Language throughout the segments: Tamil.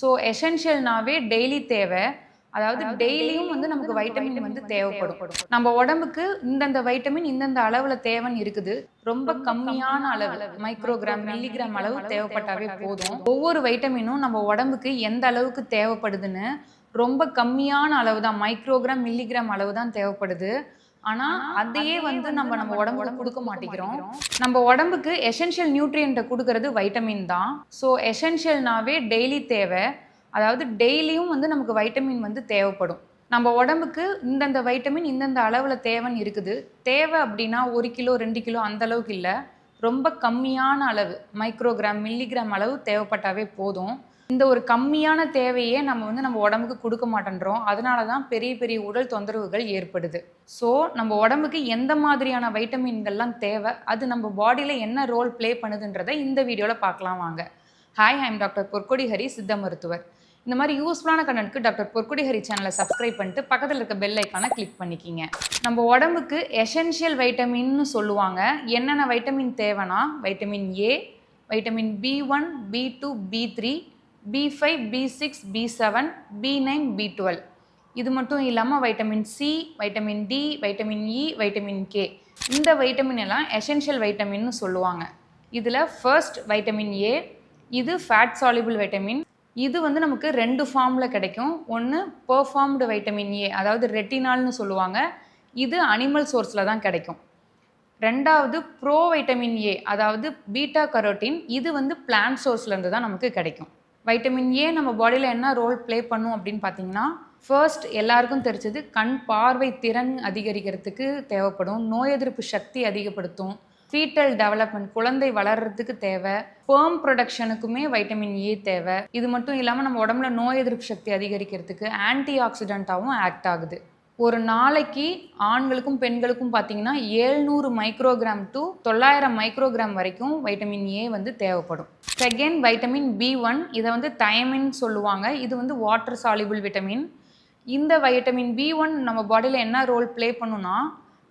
ஸோ எசென்ஷியல்னாவே டெய்லி தேவை. அதாவது டெய்லியும் வந்து நமக்கு வைட்டமின் வந்து தேவைப்படும். நம்ம உடம்புக்கு இந்தந்த வைட்டமின் இந்தந்த அளவுல தேவைன்னு இருக்குது. ரொம்ப கம்மியான அளவு மைக்ரோகிராம் மில்லிகிராம் அளவு தேவைப்பட்டாவே போதும். ஒவ்வொரு வைட்டமினும் நம்ம உடம்புக்கு எந்த அளவுக்கு தேவைப்படுதுன்னு ரொம்ப கம்மியான அளவு தான், மைக்ரோகிராம் மில்லிகிராம் அளவு தான் தேவைப்படுது. ஆனா அதையே வந்து நம்ம உடம்புக்கு கொடுக்க மாட்டேங்கிறோம். நம்ம உடம்புக்கு எசென்ஷியல் நியூட்ரியன்ட்டை கொடுக்கறது வைட்டமின் தான். ஸோ எசென்ஷியல்னாவே டெய்லி தேவை. அதாவது டெய்லியும் வந்து நமக்கு வைட்டமின் வந்து தேவைப்படும். நம்ம உடம்புக்கு இந்தந்த வைட்டமின் இந்தந்த அளவில் தேவைன்னு இருக்குது. தேவை அப்படின்னா 1 கிலோ 2 கிலோ அந்த அளவுக்கு இல்லை, ரொம்ப கம்மியான அளவு மைக்ரோகிராம் மில்லிகிராம் அளவு தேவைப்பட்டாவே போதும். இந்த ஒரு கம்மியான தேவையே நம்ம உடம்புக்கு கொடுக்க மாட்டேன்றோம். அதனால தான் பெரிய பெரிய உடல் தொந்தரவுகள் ஏற்படுது. ஸோ நம்ம உடம்புக்கு எந்த மாதிரியான வைட்டமின்கள்லாம் தேவை, அது நம்ம பாடியில் என்ன ரோல் ப்ளே பண்ணுதுன்றதை இந்த வீடியோவில் பார்க்கலாம் வாங்க. ஹாய், ஐ எம் டாக்டர் பொற்கொடி ஹரி, சித்த மருத்துவர். இந்த மாதிரி யூஸ்ஃபுல்லான கண்டென்ட்க்கு டாக்டர் பொற்கொடி ஹரி சேனலை சப்ஸ்கிரைப் பண்ணிட்டு பக்கத்தில் இருக்க பெல் ஐக்கானை கிளிக் பண்ணிக்கிங்க. நம்ம உடம்புக்கு எசென்ஷியல் வைட்டமின்னு சொல்லுவாங்க. என்னென்ன வைட்டமின் தேவைன்னா vitamin A, vitamin B1, B2, B3, B5, B6, B7, B9, B12. இது மட்டும் இல்லாமல் vitamin C, vitamin D, vitamin E, vitamin K, இந்த வைட்டமின் எல்லாம் எசென்ஷியல் வைட்டமின்னு சொல்லுவாங்க. இதில் ஃபர்ஸ்ட் வைட்டமின் ஏ, இது ஃபேட் சால்யூபிள் வைட்டமின். இது வந்து நமக்கு 2 ஃபார்மில் கிடைக்கும். ஒன்று பெர்ஃபார்ம்டு வைட்டமின் ஏ, அதாவது ரெட்டினால்னு சொல்லுவாங்க. இது அனிமல் சோர்ஸில் தான் கிடைக்கும். ரெண்டாவது ப்ரோ வைட்டமின் ஏ, அதாவது பீட்டா கரோட்டின். இது வந்து பிளான்ட் சோர்ஸ்லேருந்து தான் நமக்கு கிடைக்கும். வைட்டமின் ஏ நம்ம பாடியில் என்ன ரோல் ப்ளே பண்ணும் அப்படின்னு பார்த்தீங்கன்னா, ஃபர்ஸ்ட் எல்லாருக்கும் தெரிஞ்சது கண் பார்வை திறன் அதிகரிக்கிறதுக்கு தேவைப்படும், நோய் எதிர்ப்பு சக்தி அதிகப்படுத்தும், ஃபீட்டல் டெவலப்மெண்ட் குழந்தை வளர்கிறதுக்கு தேவை, ஸ்பெர்ம் ப்ரொடக்ஷனுக்குமே வைட்டமின் ஏ தேவை. இது மட்டும் இல்லாமல் நம்ம உடம்புல நோய் எதிர்ப்பு சக்தி அதிகரிக்கிறதுக்கு ஆன்டி ஆக்சிடென்ட்டாகவும் ஆக்ட் ஆகுது. ஒரு நாளைக்கு ஆண்களுக்கும் பெண்களுக்கும் பார்த்தீங்கன்னா 700 மைக்ரோகிராம் டு 900 மைக்ரோகிராம் வரைக்கும் வைட்டமின் ஏ வந்து தேவைப்படும். செகண்ட் வைட்டமின் B1, இதை வந்து தயமின் சொல்லுவாங்க. இது வந்து வாட்டர் சால்யூபிள் விட்டமின். இந்த வைட்டமின் B1 நம்ம பாடியில் என்ன ரோல் ப்ளே பண்ணுன்னா,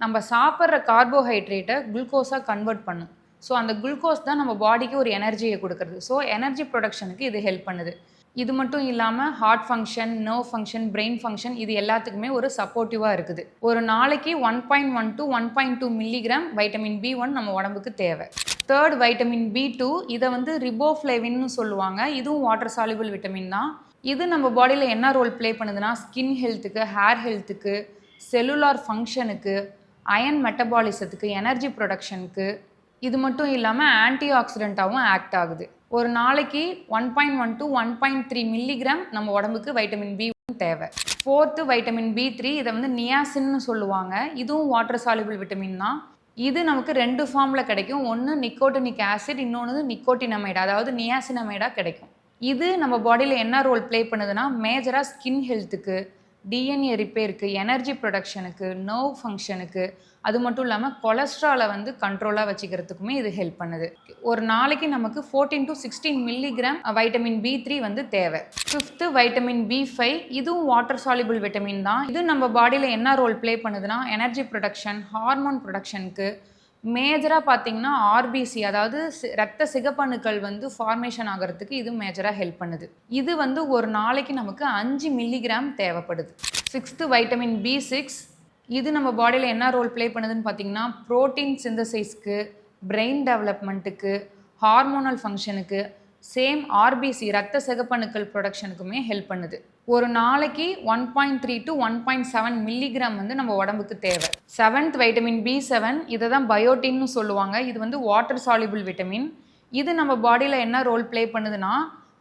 நம்ம சாப்பிட்ற கார்போஹைட்ரேட்டை குளுக்கோஸாக கன்வெர்ட் பண்ணும். ஸோ அந்த குளுக்கோஸ் தான் நம்ம பாடிக்கு ஒரு எனர்ஜியை கொடுக்குறது. ஸோ எனர்ஜி ப்ரொடக்ஷனுக்கு இது ஹெல்ப் பண்ணுது. இது மட்டும் இல்லாமல் heart function, nerve function, brain function, இது எல்லாத்துக்குமே ஒரு சப்போர்ட்டிவாக இருக்குது. ஒரு நாளைக்கு 1.1 to 1.2 மில்லிகிராம் வைட்டமின் B1 நம்ம உடம்புக்கு தேவை. தேர்ட் வைட்டமின் B2, இதை வந்து ரிபோஃப்ளேவின்னு சொல்லுவாங்க. இதுவும் வாட்டர் சால்யூபிள் விட்டமின் தான். இது நம்ம பாடியில் என்ன ரோல் ப்ளே பண்ணுதுன்னா, ஸ்கின் ஹெல்த்துக்கு, ஹேர் ஹெல்த்துக்கு, செல்லுலார் ஃபங்க்ஷனுக்கு, அயன் மெட்டபாலிசத்துக்கு, எனர்ஜி ப்ரொடக்ஷனுக்கு, இது மட்டும் இல்லாமல் ஆன்டி ஆக்சிடென்ட்டாகவும் ஆக்ட் ஆகுது. ஒரு நாளைக்கு 1.1 to 1.3 மில்லிகிராம் நம்ம உடம்புக்கு வைட்டமின் B1 தேவை. ஃபோர்த்து வைட்டமின் B3, இதை வந்து நியாசின்னு சொல்லுவாங்க. இதுவும் வாட்டர் சால்யூபிள் விட்டமின் தான். இது நமக்கு 2 ஃபார்மில் கிடைக்கும். ஒன்று நிக்கோட்டினிக் ஆசிட், இன்னொன்று நிக்கோட்டினமைடு, அதாவது நியாசினமைடாக கிடைக்கும். இது நம்ம பாடியில் என்ன ரோல் ப்ளே பண்ணுதுன்னா, மேஜராக ஸ்கின் ஹெல்த்துக்கு, டிஎன்ஏ ரிப்பேருக்கு, எனர்ஜி ப்ரொடக்ஷனுக்கு, நர்வ் ஃபங்க்ஷனுக்கு, அது மட்டும் இல்லாமல் கொலஸ்ட்ராலை வந்து கண்ட்ரோலாக வச்சுக்கிறதுக்குமே இது ஹெல்ப் பண்ணுது. ஒரு நாளைக்கு நமக்கு 14 to 16 மில்லிகிராம் வைட்டமின் B3 வந்து தேவை. ஃபிஃப்த்து வைட்டமின் B5, இதுவும் வாட்டர் சால்யூபிள் விட்டமின் தான். இது நம்ம பாடியில் என்ன ரோல் ப்ளே பண்ணுதுன்னா, எனர்ஜி ப்ரொடக்ஷன், ஹார்மோன் ப்ரொடக்ஷனுக்கு, மேஜராக பார்த்தீங்கன்னா ஆர்பிசி, அதாவது ரத்த சிகப்பணுக்கள் வந்து ஃபார்மேஷன் ஆகிறதுக்கு இது மேஜராக ஹெல்ப் பண்ணுது. இது வந்து ஒரு நாளைக்கு நமக்கு 5 மில்லிகிராம் தேவைப்படுது. சிக்ஸ்த்து வைட்டமின் B6, இது நம்ம பாடியில் என்ன ரோல் ப்ளே பண்ணுதுன்னு பார்த்தீங்கன்னா, ப்ரோட்டீன் சிந்தசைஸ்க்கு, பிரெயின் டெவலப்மெண்ட்டுக்கு, ஹார்மோனல் ஃபங்க்ஷனுக்கு, சேம் ஆர்பிசி ரத்த சிகப்பணுக்கள் ப்ரொடக்ஷனுக்குமே ஹெல்ப் பண்ணுது. ஒரு நாளைக்கு 1.3 to 1.7 மில்லிகிராம் வந்து நம்ம உடம்புக்கு தேவை. செவன்த் வைட்டமின் B7, இதை தான் பயோட்டின்னு சொல்லுவாங்க. இது வந்து வாட்டர் சால்யூபிள் விட்டமின். இது நம்ம பாடியில் என்ன ரோல் ப்ளே பண்ணுதுன்னா,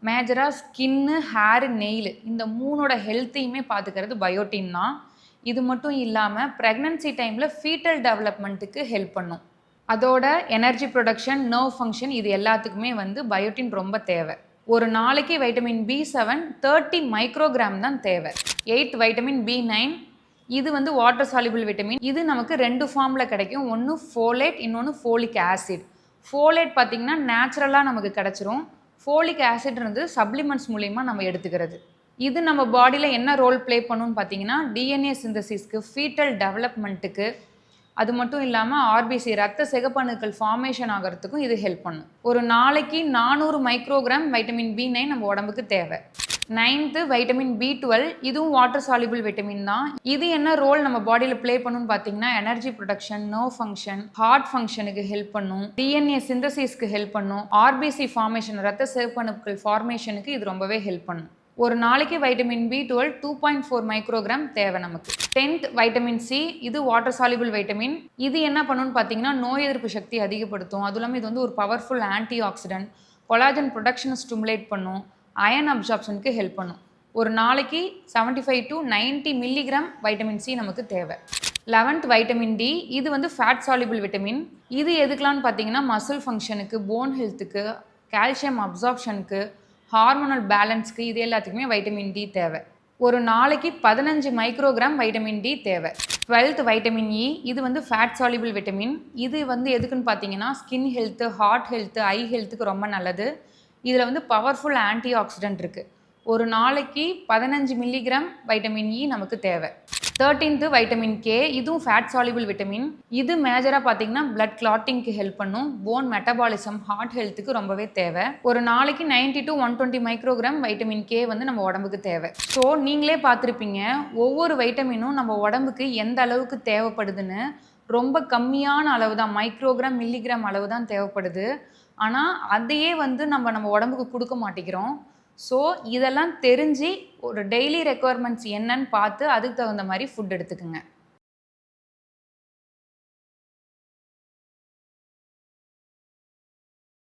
மேஜராக ஸ்கின்னு, ஹேரு, நெயில், இந்த 3ஓட ஹெல்த்தையுமே பார்த்துக்கிறது பயோட்டின் தான். இது மட்டும் இல்லாமல் ப்ரெக்னன்சி டைமில் ஃபீட்டல் டெவலப்மெண்ட்டுக்கு ஹெல்ப் பண்ணும். அதோட எனர்ஜி ப்ரொடக்ஷன், நர்வ் ஃபங்க்ஷன், இது எல்லாத்துக்குமே வந்து பயோட்டின் ரொம்ப தேவை. ஒரு நாளைக்கு வைட்டமின் B7 30 மைக்ரோகிராம் தான் தேவை. எயித் வைட்டமின் B9, இது வந்து வாட்டர் சால்யூபிள் விட்டமின். இது நமக்கு 2 ஃபார்மில் கிடைக்கும். ஒன்று ஃபோலேட், இன்னொன்று ஃபோலிக் ஆசிட். ஃபோலேட் பார்த்திங்கன்னா நேச்சுரலாக நமக்கு கிடச்சிரும். ஃபோலிக் ஆசிட்ன்றது சப்ளிமெண்ட்ஸ் மூலிமா நம்ம எடுத்துக்கிறது. இது நம்ம பாடியில் என்ன ரோல் ப்ளே பண்ணுன்னு பார்த்தீங்கன்னா, டிஎன்ஏ சிந்தசிஸ்க்கு, ஃபீட்டல் டெவலப்மெண்ட்டுக்கு, அது மட்டும் இல்லாமல் ஆர்பிசி ரத்த சிகப்பணுக்கள் ஃபார்மேஷன் ஆகிறதுக்கும் இது ஹெல்ப் பண்ணும். ஒரு நாளைக்கு 400 மைக்ரோகிராம் வைட்டமின் B9 நம்ம உடம்புக்கு தேவை. 9th வைட்டமின் B12, இதுவும் வாட்டர் சால்யூபிள் விட்டமின் தான். இது என்ன ரோல் நம்ம பாடியில் ப்ளே பண்ணுன்னு பார்த்தீங்கன்னா energy production, nerve function, heart ஃபங்க்ஷனுக்கு ஹெல்ப் பண்ணும், DNA சிந்தசிஸ்க்கு ஹெல்ப் பண்ணும், RBC ஃபார்மேஷன் ரத்த சிவப்பணுக்கள் ஃபார்மேஷனுக்கு இது ரொம்பவே ஹெல்ப் பண்ணும். ஒரு நாளைக்கு வைட்டமின் B12 2.4 மைக்ரோகிராம் தேவை நமக்கு. 10th வைட்டமின் C, இது வாட்டர் சால்யூபிள் வைட்டமின். இது என்ன பண்ணுன்னு பார்த்தீங்கன்னா நோய் எதிர்ப்பு சக்தி அதிகப்படுத்தும். அதுவும் இல்லாமல் இது வந்து ஒரு பவர்ஃபுல் ஆன்டி ஆக்சிடென்ட், கொலாஜன் ப்ரொடக்ஷனை ஸ்டிமுலேட் பண்ணும், அயன் அப்சார்ப்ஷனுக்கு ஹெல்ப் பண்ணும். ஒரு நாளைக்கு 75 to 90 மில்லிகிராம் வைட்டமின் சி நமக்கு தேவை. 11th வைட்டமின் டி, இது வந்து ஃபேட் சால்யூபிள் விட்டமின். இது எதுக்கலான்னு பார்த்தீங்கன்னா மசில் ஃபங்க்ஷனுக்கு, போன் ஹெல்த்துக்கு, கால்சியம் அப்சார்ப்ஷனுக்கு, ஹார்மோனல் பேலன்ஸ்க்கு, இது எல்லாத்துக்குமே வைட்டமின் டி தேவை. ஒரு நாளைக்கு 15 மைக்ரோகிராம் வைட்டமின் டி தேவை. 12th வைட்டமின் இ, இது வந்து ஃபேட் சால்யூபிள் விட்டமின். இது வந்து எதுக்குன்னு பார்த்தீங்கன்னா ஸ்கின் ஹெல்த்து, ஹார்ட் ஹெல்த்து, ஐ ஹெல்த்துக்கு ரொம்ப நல்லது. இதில் வந்து பவர்ஃபுல் ஆன்டி ஆக்சிடென்ட் இருக்குது. ஒரு நாளைக்கு 15 மில்லிகிராம் வைட்டமின் இ நமக்கு தேவை. 13th வைட்டமின் கே, இதுவும் ஃபேட் சால்யூபிள் விட்டமின். இது மேஜராக பார்த்தீங்கன்னா பிளட் கிளாட்டிங்க்கு ஹெல்ப் பண்ணும், போன் மெட்டபாலிசம், ஹார்ட் ஹெல்த்துக்கு ரொம்பவே தேவை. ஒரு நாளைக்கு 90 to 120 மைக்ரோகிராம் வைட்டமின் கே வந்து நம்ம உடம்புக்கு தேவை. ஸோ நீங்களே பார்த்துருப்பீங்க ஒவ்வொரு வைட்டமினும் நம்ம உடம்புக்கு எந்த அளவுக்கு தேவைப்படுதுன்னு. ரொம்ப கம்மியான அளவு தான், மைக்ரோகிராம் மில்லிகிராம் அளவு தான் தேவைப்படுது. ஆனால் அதையே வந்து நம்ம உடம்புக்கு கொடுக்க மாட்டேங்கிறோம். ஸோ இதெல்லாம் தெரிஞ்சு ஒரு டெய்லி ரெக்குவயர்மெண்ட்ஸ் என்னன்னு பார்த்து அதுக்கு தகுந்த மாதிரி ஃபுட் எடுத்துக்கோங்க.